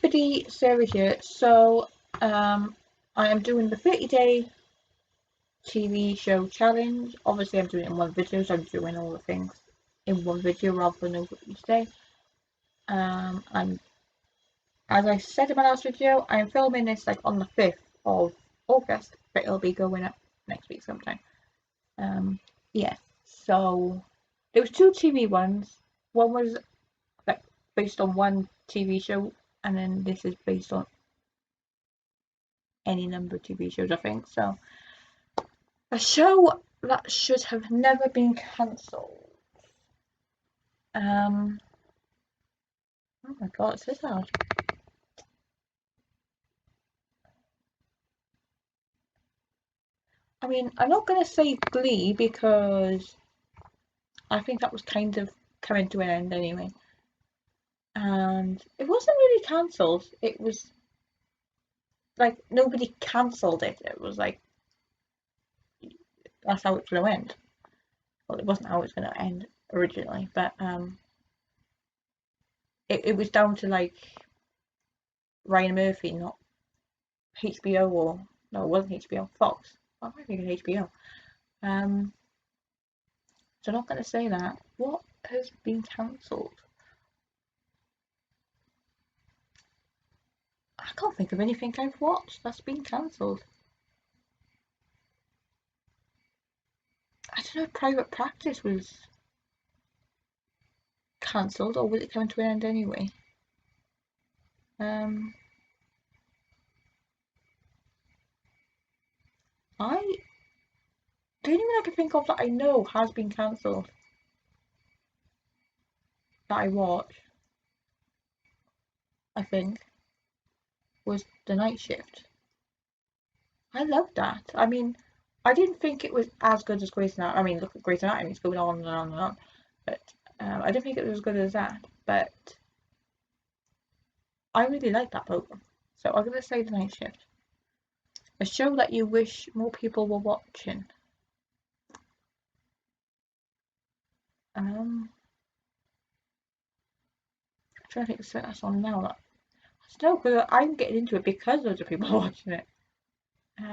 everybody, Sarah here. I am doing the 30-day TV show challenge. Obviously, I'm doing it in one video, so I'm doing all the things in one video rather than over each day. And as I said in my last video, I am filming this like on the 5th of August, but it'll be going up next week sometime. Yeah. So there was two TV ones. One was like based on one TV show, and then this is based on any number of TV shows, I think. So, a show that should have never been cancelled. Oh my god, it's this hard. I mean, I'm not going to say Glee because I think that was kind of coming to an end anyway. And it wasn't really cancelled. It was like nobody cancelled it. It was like that's how it's going to end. Well, it wasn't how it was going to end originally, but it was down to like Ryan Murphy, not HBO or no, it wasn't HBO, Fox. I think it's HBO. So I'm not going to say that. What has been cancelled? I can't think of anything I've watched that's been cancelled. I don't know if Private Practice was cancelled or was it coming to an end anyway? I the only one I can think of that I know has been cancelled that I watched, I think, was The Night Shift. I loved that. I mean, I didn't think it was as good as Grey's Anatomy. I mean, look at Grey's Anatomy; it's going on and on and on. But I didn't think it was as good as that. But I really liked that program, so I'm gonna say The Night Shift. A show that you wish more people were watching. I'm trying to think of something that's on now. That I don't know because I'm getting into it because loads of people are watching it. Do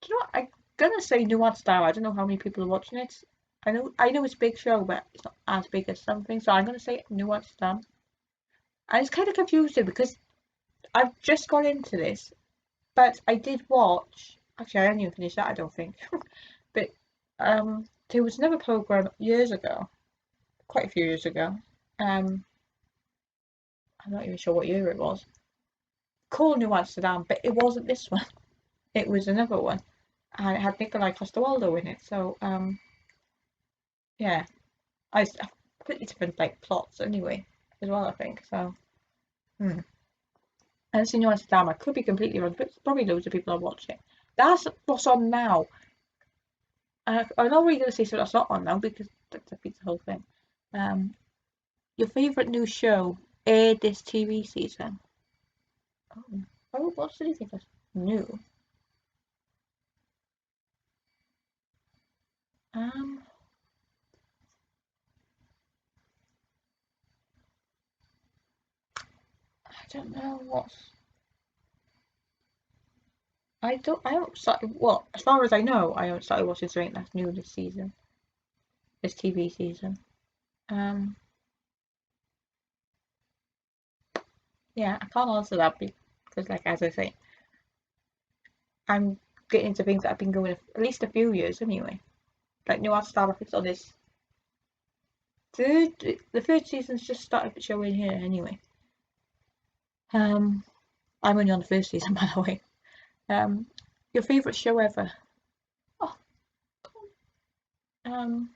you know what? I'm gonna say Nuance Star. I don't know how many people are watching it. I know it's a big show, but it's not as big as something. So I'm gonna say Nuance Star. And it's kind of confusing because I've just got into this, but I did watch. Actually, I haven't even finished that. I don't think. But there was another program years ago, quite a few years ago. I'm not even sure what year it was. Called New Amsterdam, but it wasn't this one. It was another one, and it had Nikolai Coster-Waldau in it. So yeah, I completely different like plots anyway as well. I think so. And it's in New Amsterdam. I could be completely wrong, but probably loads of people are watching it. That's what's on now. I'm not really going to say so that's not on now because that defeats the whole thing. Your favourite new show aired this TV season. Oh, what do you think that's new? I don't know what's. I haven't started. Well, as far as I know, I haven't started watching something that's new this season. This TV season. Yeah, I can't answer that because, like as I say, I'm getting into things that have been going at least a few years anyway. Like New Art Star, it's on this the third season's just started showing here anyway. I'm only on the first season, by the way. Your favourite show ever? Oh, I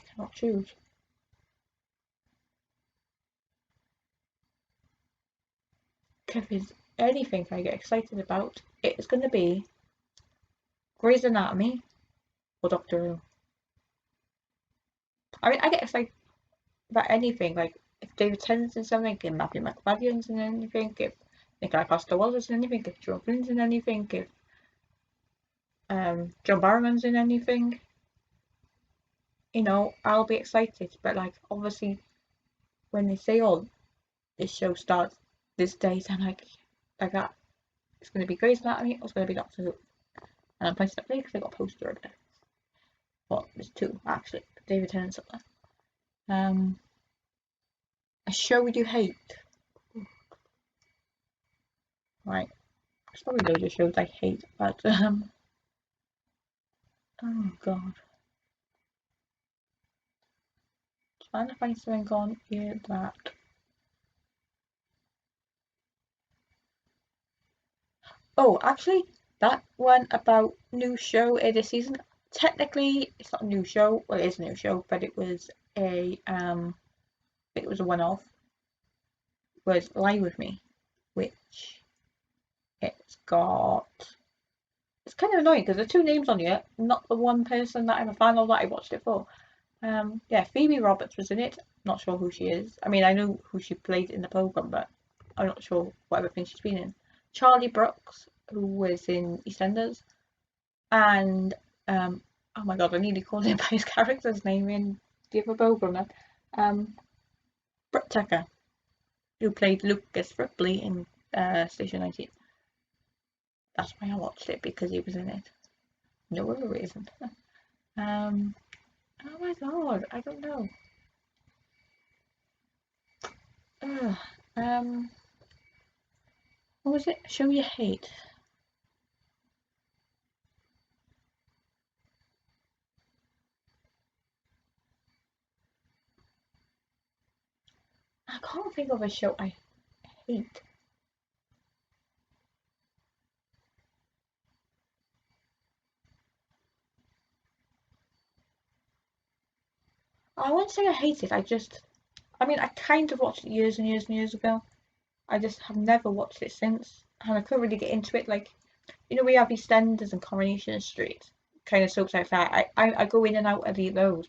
cannot choose. If there's anything I get excited about, it's going to be Grey's Anatomy or Doctor Who. I mean, I get excited about anything. Like if David Tennant's in something, if Matthew McFadden's in anything, if Nikolai Coster-Waldau's in anything, if Joe Flynn's in anything, if John Barrowman's in anything. you know, I'll be excited. But like obviously when they say, "Oh, this show starts this date," I'm like that. It's going to be Grey's Anatomy or it's going to be Doctor Who. And I'm pricing it up because I got a poster over there. Well, there's two actually. David Tennant's up there. A show you hate. Right. There's probably loads of shows I hate, but oh god. Trying to find something on here that oh actually that one about new show this season. Technically it's not a new show, well it is a new show, but it was a one off, was Lie With Me, which it's got it's kind of annoying because there's two names on here, not the one person that I'm a fan of that I watched it for. Yeah, Phoebe Roberts was in it. Not sure who she is. I mean, I know who she played in the program, but I'm not sure what other things she's been in. Charlie Brooks, who was in EastEnders, and oh my god, I nearly called him by his character's name in the other program. Brett Tucker, who played Lucas Ripley in Station 19. That's why I watched it, because he was in it. No other reason. um, oh my god, I don't know. Ugh, um, what was it? Show You Hate. I can't think of a show I hate. I won't say I hate it. I mean, I kind of watched it years and years and years ago. I just have never watched it since, and I couldn't really get into it. Like, you know, we have EastEnders and Coronation Street, kind of soaps like that. I go in and out of those,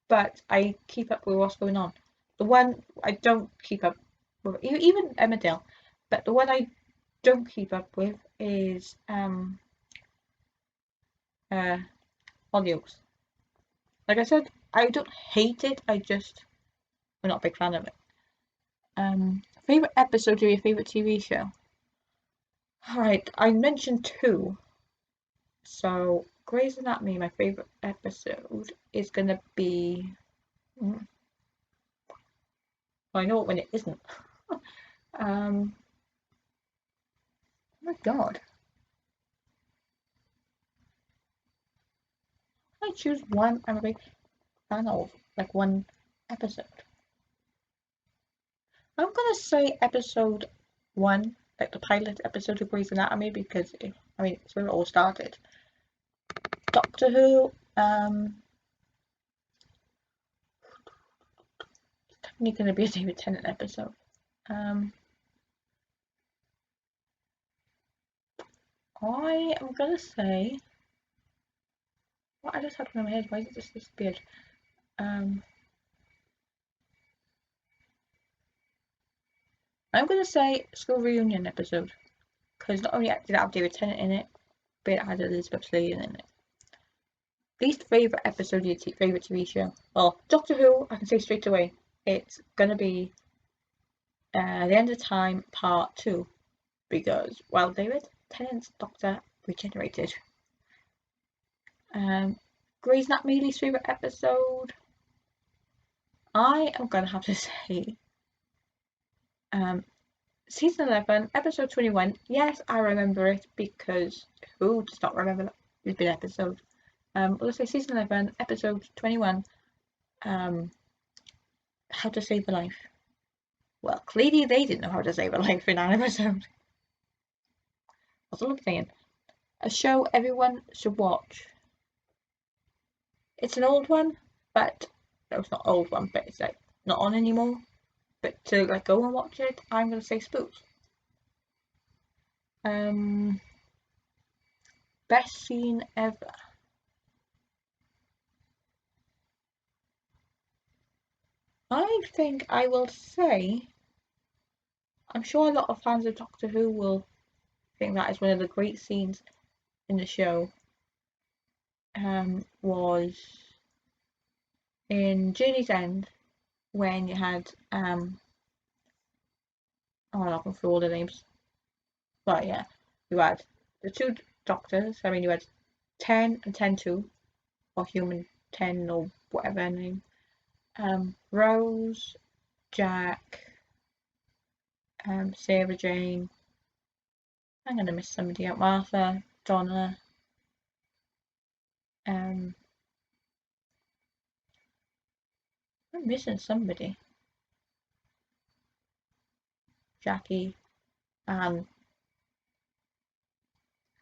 but I keep up with what's going on. The one I don't keep up with, even Emmerdale, but the one I don't keep up with is uh Hollyoaks. Like I said, I don't hate it. I'm not a big fan of it. Favorite episode of your favorite TV show? Alright, I mentioned two. So, Grey's Anatomy, my favorite episode, is gonna be. Well, I know when it isn't. Oh my god. I choose one I'm a big fan of, like one episode. I'm gonna say episode one, like the pilot episode of Grey's Anatomy, because I mean, it's where it all started. Doctor Who, it's definitely gonna be a David Tennant episode. Um, I am gonna say. What I just had one in my head. Why did it just disappeared? Um, I'm gonna say school reunion episode, because not only did it have David Tennant in it, but it had Elizabeth Sladen in it. Least favorite episode of your favorite TV show? Well, Doctor Who. I can say straight away. It's gonna be The End of Time Part 2, because well, David Tennant's Doctor regenerated. Grey's Anatomy least favorite episode. I am gonna have to say um, Season 11, episode 21. Yes, I remember it, because who does not remember that? It's been episode. Let's say season 11, episode 21. How to save a life. Well, clearly they didn't know how to save a life in that episode. That's all I'm saying. A show everyone should watch. It's an old one, but no, it's not old one, but it's like not on anymore. But to like go and watch it, I'm gonna say Spooks. Um, Best scene ever. I think I will say, I'm sure a lot of fans of Doctor Who will think that is one of the great scenes in the show. Was in Journey's End when you had oh, I'm not going through all the names, but yeah, you had the two doctors. I mean, you had 10 and 10-2, or Human 10 or whatever her name. Rose, Jack, Sarah Jane. I'm gonna miss somebody out. Martha, Donna. I'm missing somebody. Jackie and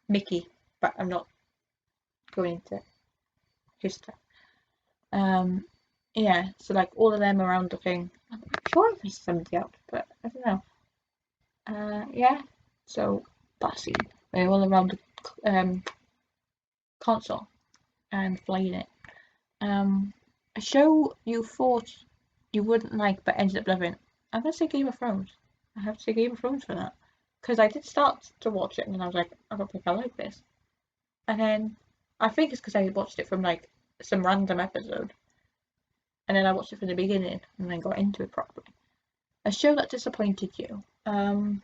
Mickey, but I'm not going into history. Yeah, so like all of them around the thing. I'm sure I missed somebody out, but I don't know. Yeah, so Bassy, they're all around the console and playing it. A show you thought you wouldn't like but ended up loving. I'm gonna say Game of Thrones. I have to say Game of Thrones for that because I did start to watch it and then I was like, I don't think I like this, and then I think it's because I watched it from like some random episode, and then I watched it from the beginning and then got into it properly. A show that disappointed you. I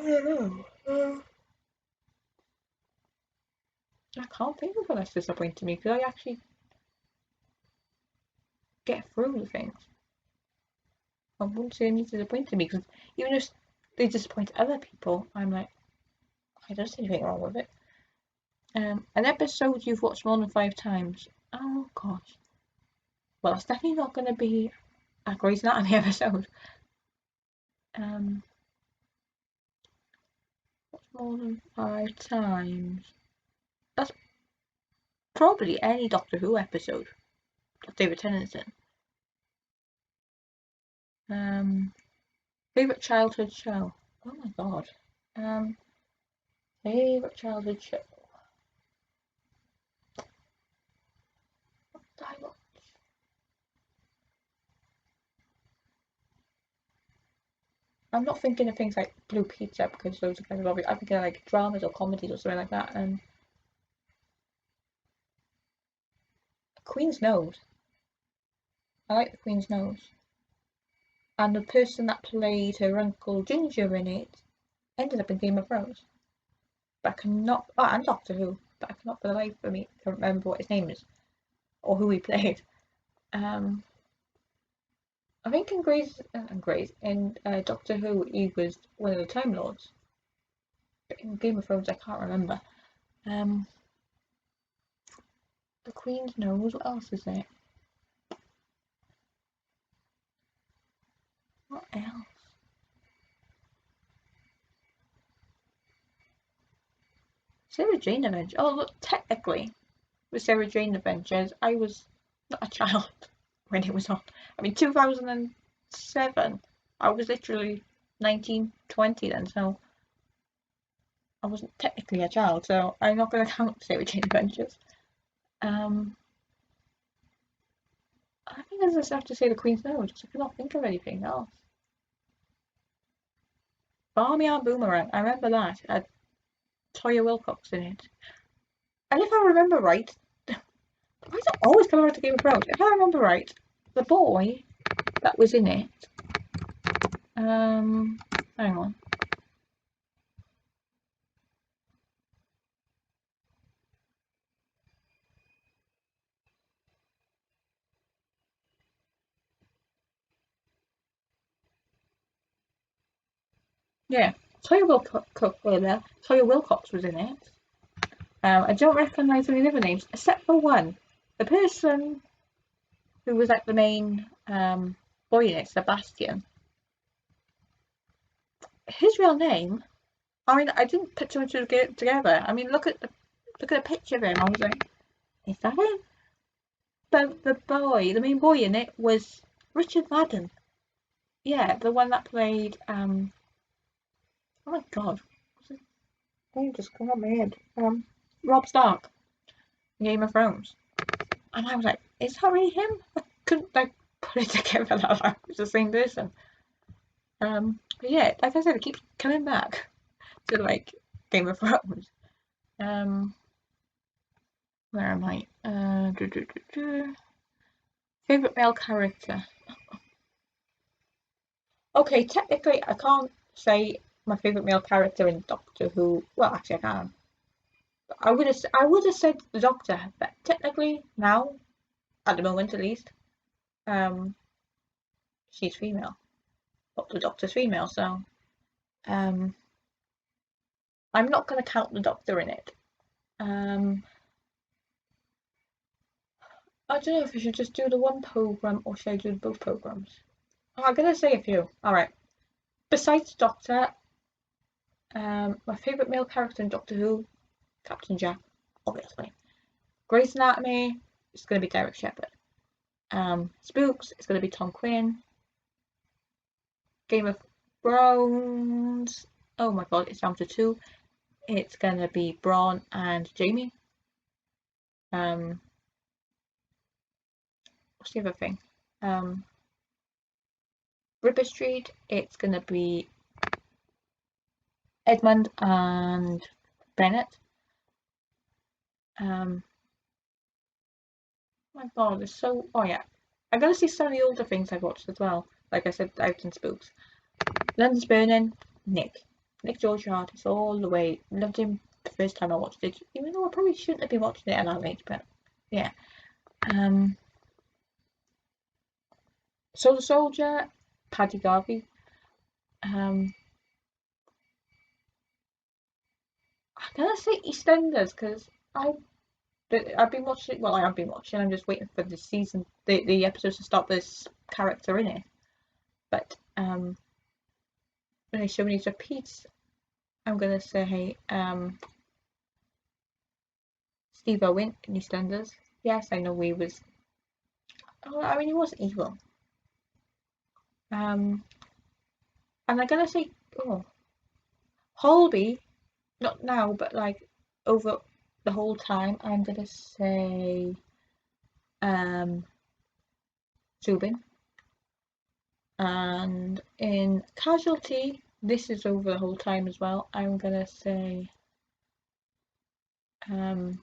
don't know. I can't think of one that's disappointed me because I actually get through the things. I wouldn't say any disappointed me because even if they disappoint other people, I'm like, I don't see anything wrong with it. An episode you've watched more than 5 times. Oh gosh. Well, it's definitely not going to be a Grey's Anatomy episode. Watched more than 5 times. That's probably any Doctor Who episode that David Tennant's in. Favorite childhood show. Oh my god. Favorite childhood show. What did I watch? I'm not thinking of things like Blue Pizza because those are kind of obvious. I'm thinking of like dramas or comedies or something like that. And Queen's Nose. I like the Queen's Nose. And the person that played her Uncle Ginger in it ended up in Game of Thrones. But I cannot. Oh, and Doctor Who. But I cannot for the life of me remember what his name is or who he played. I think in Doctor Who he was one of the Time Lords. But in Game of Thrones I can't remember. The Queen's Nose. What else is there? What else? Sarah Jane Adventures. Oh, look, technically, with Sarah Jane Adventures, I was not a child when it was on. I mean, 2007. I was literally 19, 20 then, so I wasn't technically a child, so I'm not going to count Sarah Jane Adventures. I think I just have to say The Queen's Nose, because I cannot think of anything else. Barnyard Boomerang, I remember that. It had Toya Wilcox in it. And if I remember right, why is it always coming out to Game of Thrones? If I remember right, the boy that was in it, hang on. Yeah, Toya Wilcox was in it. I don't recognise any other names except for one. The person who was like the main boy in it, Sebastian. His real name. I mean, I didn't put two and two together. I mean, look at the picture of him. I was like, is that him? But the main boy in it, was Richard Madden. Yeah, the one that played. Oh my god, what's his name just come on my head? Robb Stark, Game of Thrones. And I was like, is that really him? I couldn't like put it together that it was the same person. But yeah, like I said, it keeps coming back to like Game of Thrones. Where am I? Favorite male character. Okay, technically I can't say my favorite male character in Doctor Who. Well, actually I can. I would have said the Doctor, but technically now, at the moment at least, um, she's female. But the Doctor's female, so um, I'm not gonna count the Doctor in it. Um, I don't know if I should just do the one program or should I do both programs. Oh, I'm gonna say a few. All right. Besides Doctor, my favorite male character in Doctor Who, Captain Jack, obviously. Grey's Anatomy, it's gonna be Derek Shepherd. Spooks, it's gonna be Tom Quinn. Game of Thrones, oh my god, it's down to two. It's gonna be Bronn and Jamie. What's the other thing? Ripper Street, it's gonna be Edmund and Bennett. My god, there's so. Oh yeah, I gotta see some of the older things I've watched as well. Like I said, Out in Spooks. London's Burning, Nick George Artist all the way. Loved him the first time I watched it, even though I probably shouldn't have been watching it at that age, but yeah. Solar Soldier, Paddy Garvey. I'm gonna say EastEnders because I've been watching. Well, I have been watching. I'm just waiting for the season, the episodes to start with this character in it. But when they show me these repeats, I'm gonna say Steve Owen in EastEnders. Yes, I know he was. Oh, I mean, he wasn't evil. And I'm gonna say, oh, Holby. Not now, but like over the whole time. I'm gonna say Zubin. And in Casualty, this is over the whole time as well. I'm gonna say I never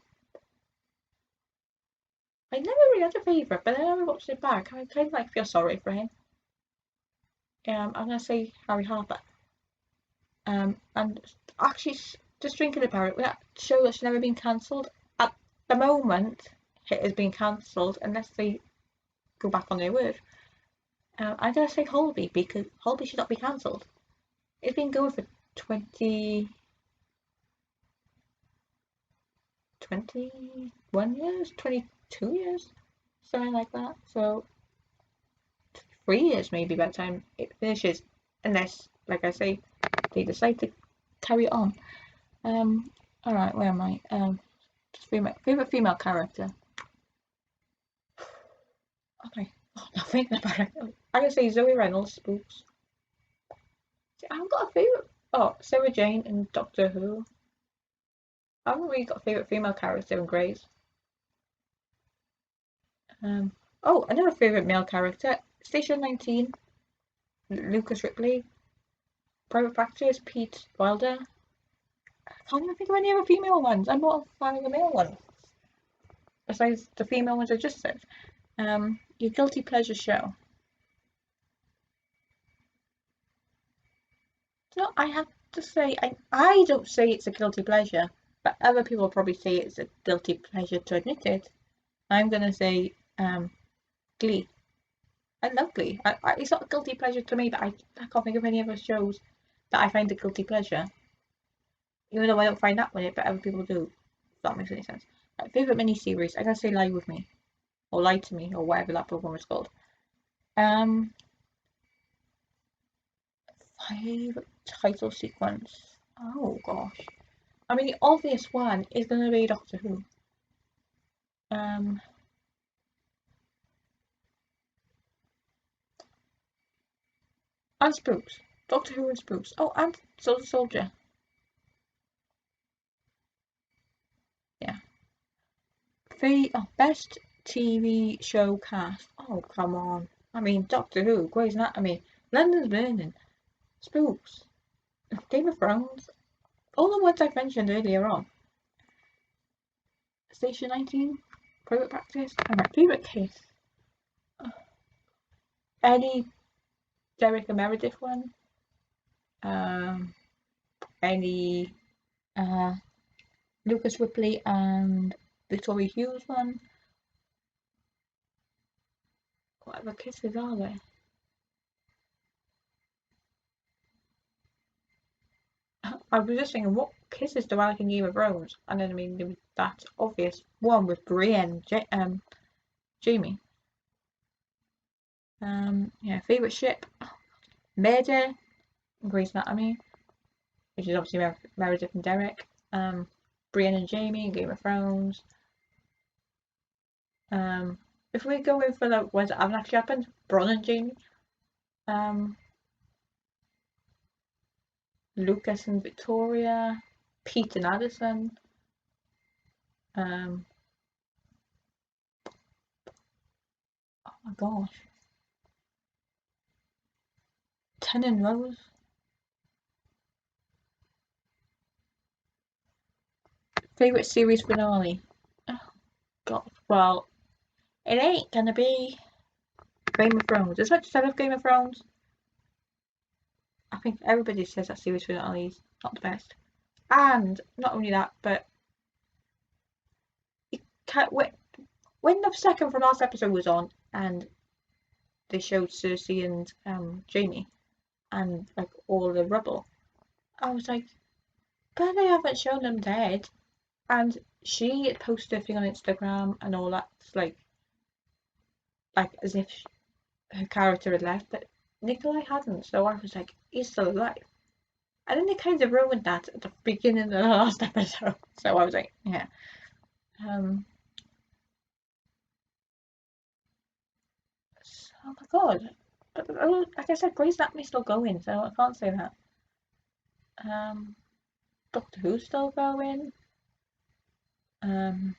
really had a favourite, but then I watched it back. I kind of like feel sorry for him. I'm gonna say Harry Harper. And actually, just thinking about it, that show that's never been cancelled. At the moment, it has been cancelled unless they go back on their word. I'm gonna say Holby because Holby should not be cancelled. It's been going for 21 years, 22 years, something like that. So 3 years maybe by the time it finishes, unless, like I say, they decide to carry it on. All right, where am I? Favorite female character. Okay, not thinking about it. I'm gonna say Zoe Reynolds, Spooks. See, I haven't got a favorite. Oh, Sarah Jane in Doctor Who. I haven't really got a favorite female character in Grey's. Oh, another favorite male character, Station 19, Lucas Ripley. Private Practice, Pete Wilder. I can't even think of any other female ones. I'm not a fan of the male ones. Besides the female ones I just said. Your guilty pleasure show. So I have to say, I don't say it's a guilty pleasure, but other people probably say it's a guilty pleasure to admit it. I'm gonna say Glee. I love Glee. It's not a guilty pleasure to me, but I can't think of any other shows that I find a guilty pleasure. Even though I don't find that one, but other people do. If that makes any sense. Favorite miniseries, I gotta say Lie With Me. Or Lie to Me, or whatever that program is called. Favorite title sequence. Oh gosh. I mean, the obvious one is gonna be Doctor Who. And Spooks. Doctor Who and Spooks. Oh, and Solar Soldier. Yeah. Best TV show cast. Oh, come on. I mean, Doctor Who, Grey's Anatomy, London's Burning, Spooks, Game of Thrones. all the ones I mentioned earlier on. Station 19, Private Practice, and my favourite case. Any Derek and Meredith one. Any Lucas Ripley and Victoria Hughes one. What other kisses are there? I was just thinking, what kisses do I like in Game of Thrones? And then, I mean, there was that obvious one with Brienne, Jamie. Yeah, favourite ship, Mayday, Grey's Anatomy, which is obviously Meredith and Derek. Brienne and Jamie in Game of Thrones. If we go in for the ones that haven't actually happened, Bronn and Jamie. Lucas and Victoria, Pete and Addison. Oh my gosh. Ten and Rose. Favourite series finale? Oh god. Well, it ain't gonna be Game of Thrones. As much as I love Game of Thrones, I think everybody says that series finale is not the best. And not only that, but it can't, when the second from last episode was on and they showed Cersei and Jamie and like all the rubble, I was like, but they haven't shown them dead. And she had posted a thing on Instagram and all that, like as if her character had left, but Nikolai hadn't. So I was like, he's still alive. And then they kind of ruined that at the beginning of the last episode. So I was like, yeah. Oh my god. Like I said, Grey's Anatomy's still going, so I can't say that. Doctor Who's still going. God,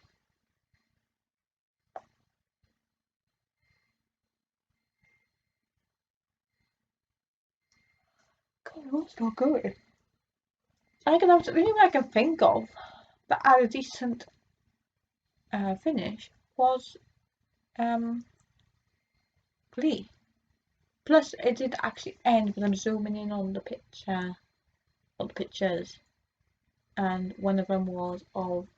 what's still going? The only thing I can think of that had a decent finish was Glee. Plus, it did actually end with them zooming in on the picture, on the pictures, and one of them was of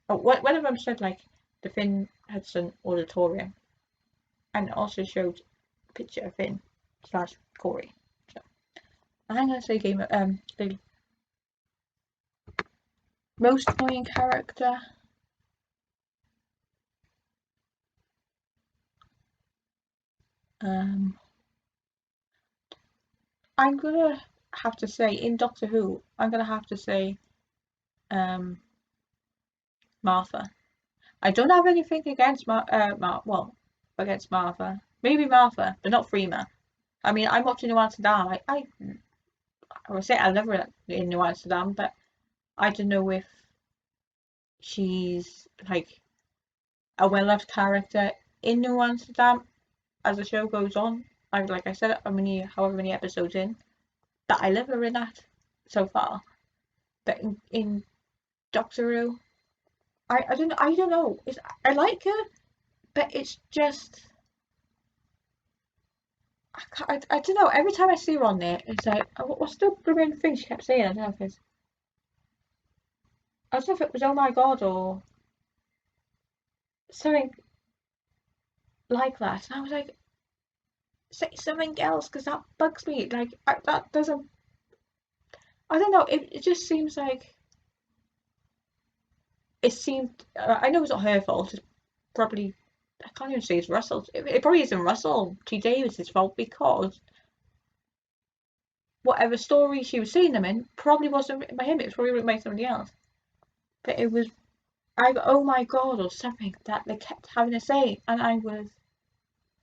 one of them said like the Finn Hudson Auditorium, and it also showed a picture of Finn / Corey. So I'm gonna say the most annoying character. I'm gonna have to say in Doctor Who, I'm gonna have to say Martha. I don't have anything against against Martha. Maybe Martha, but not Freema. I mean, I'm watching New Amsterdam. I would say I love her in New Amsterdam, but I don't know if she's like a well-loved character in New Amsterdam as the show goes on. Like I said, however many episodes in, that I love her in that so far. But in Doctor Who, I don't know. I like her, but it's just I don't know. Every time I see her on there, it's like what's the blooming thing she kept saying? I don't know if it was oh my god or something like that. And I was like, say something else because that bugs me. Like that doesn't. I don't know. It just seems like it seemed. I know it's not her fault. It's probably I can't even say it's Russell's. It probably isn't Russell T Davis's fault because whatever story she was seeing them in probably wasn't written by him. It was probably written by somebody else. But it was oh my god or something that they kept having to say, and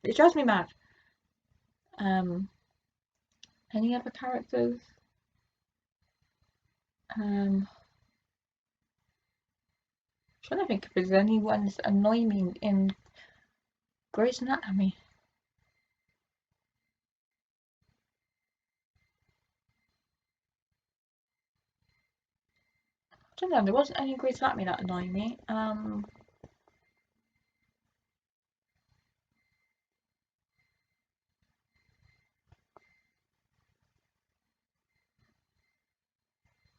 it drives me mad. Any other characters? Trying to think if there's any ones that annoy me in Grey's Anatomy. don't know, there wasn't any Grey's Anatomy that annoyed me.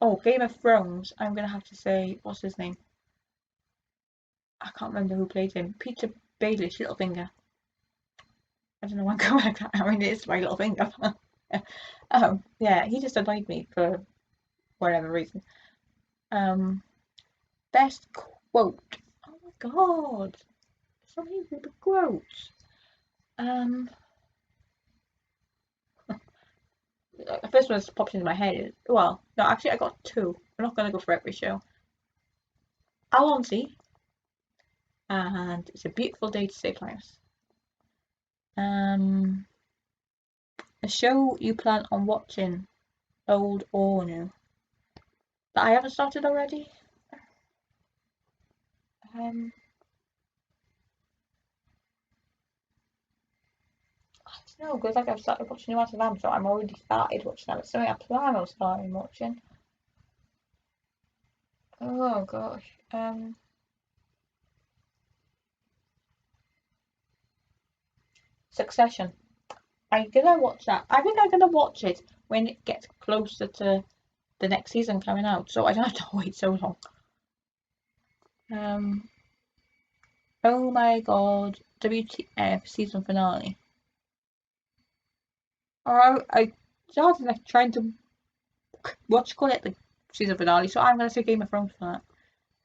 Oh, Game of Thrones. I'm gonna have to say, what's his name? I can't remember who played him. Peter Baelish, Littlefinger. I don't know why I'm going like that. I mean, it is my little finger. Yeah, he just annoyed me for whatever reason. Best quote. Oh my god, so many good quotes. The first one that popped into my head is, well, no, actually I got two. We're not gonna go for every show. Alonzi, and it's a beautiful day to save lives. A show you plan on watching, old or new, that I haven't started already. I don't know, because like I've started watching New Amsterdam, so I'm already started watching that. It's something I plan on starting watching. Oh gosh. Succession. I'm gonna watch that. I think I'm gonna watch it when it gets closer to the next season coming out, so I don't have to wait so long. Oh my god, WTF season finale. Or I started like trying to call it the season finale, so I'm gonna say Game of Thrones for that.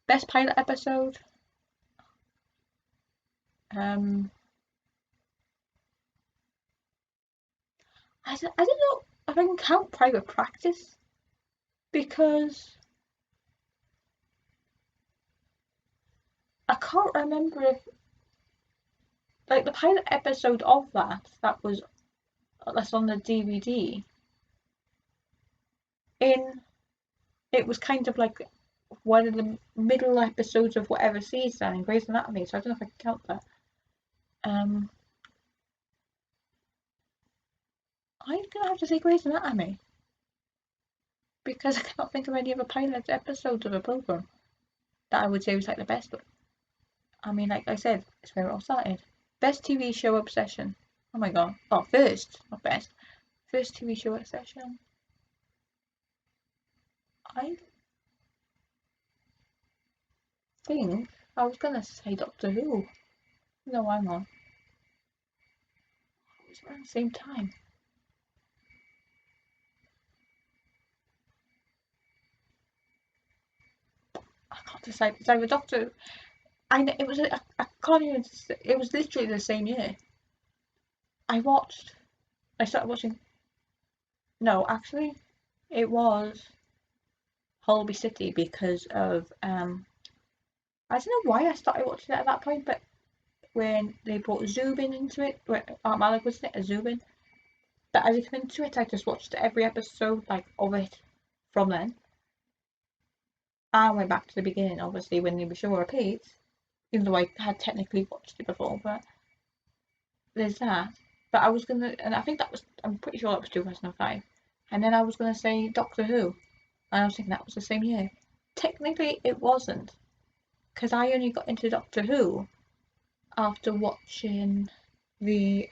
Best pilot episode. I don't know if I can count Private Practice because I can't remember if like the pilot episode of that was that's on the DVD. It was kind of like one of the middle episodes of whatever season in Grey's Anatomy, so I don't know if I can count that. I'm gonna have to say Grey's Anatomy because I cannot think of any other pilot episodes of a program that I would say was like the best. But I mean, like I said, it's where it all started. Best TV show obsession. Oh my god. Oh, first, not best. First TV show obsession. I think I was gonna say Doctor Who. No, I'm not. It was around the same time. I can't decide. It's either Doctor. I know it was. I can't even. It was literally the same year. I watched. I started watching. No, actually, it was Holby City because of. I don't know why I started watching it at that point, but when they brought Zubin into it, where Art Malik was in it as Zubin, but as I came into it, I just watched every episode like of it from then. I went back to the beginning, obviously, when the show repeats, even though I had technically watched it before, but there's that. But I was gonna, and I think that was, I'm pretty sure that was 2005. And then I was gonna say Doctor Who, and I was thinking that was the same year. Technically, it wasn't, because I only got into Doctor Who after watching the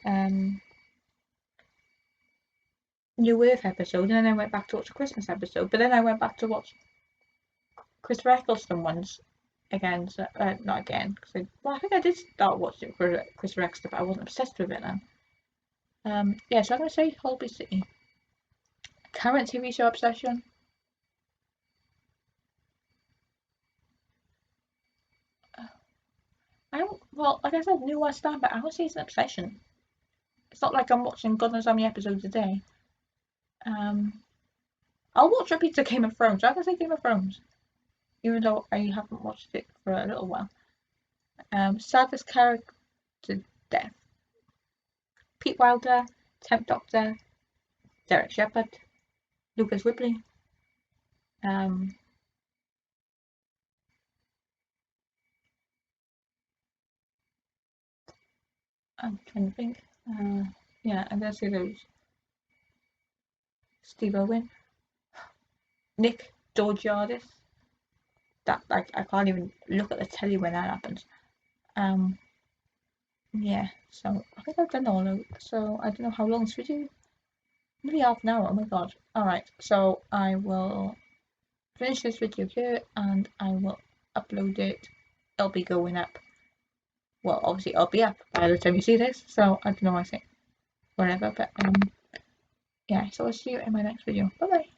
New Earth episode, and then I went back to watch the Christmas episode. But then I went back to watch Christopher Eccleston ones again. So, not again, because I think I did start watching Christopher Eccleston, but I wasn't obsessed with it then. Yeah, so I'm gonna say Holby City. Current TV show obsession. I don't. Well, like I said, New West Star, but I don't say it's an obsession. It's not like I'm watching God knows how many episodes a day. I'll watch repeats of Game of Thrones. So I can say Game of Thrones, even though I haven't watched it for a little while. Saddest character death. Pete Wilder, Temp Doctor, Derek Shepherd, Lucas Ripley. I'm trying to think. Yeah, I'm gonna say those. Steve Owen, Nick Georgiadis, that like I can't even look at the telly when that happens. Yeah, so I think I've done all of it. So I don't know how long this video. Maybe half an hour. Oh my god. Alright, so I will finish this video here and I will upload it. It'll be going up. Well, obviously it'll be up by the time you see this, so I don't know why I say whatever, but yeah, so I'll see you in my next video. Bye bye.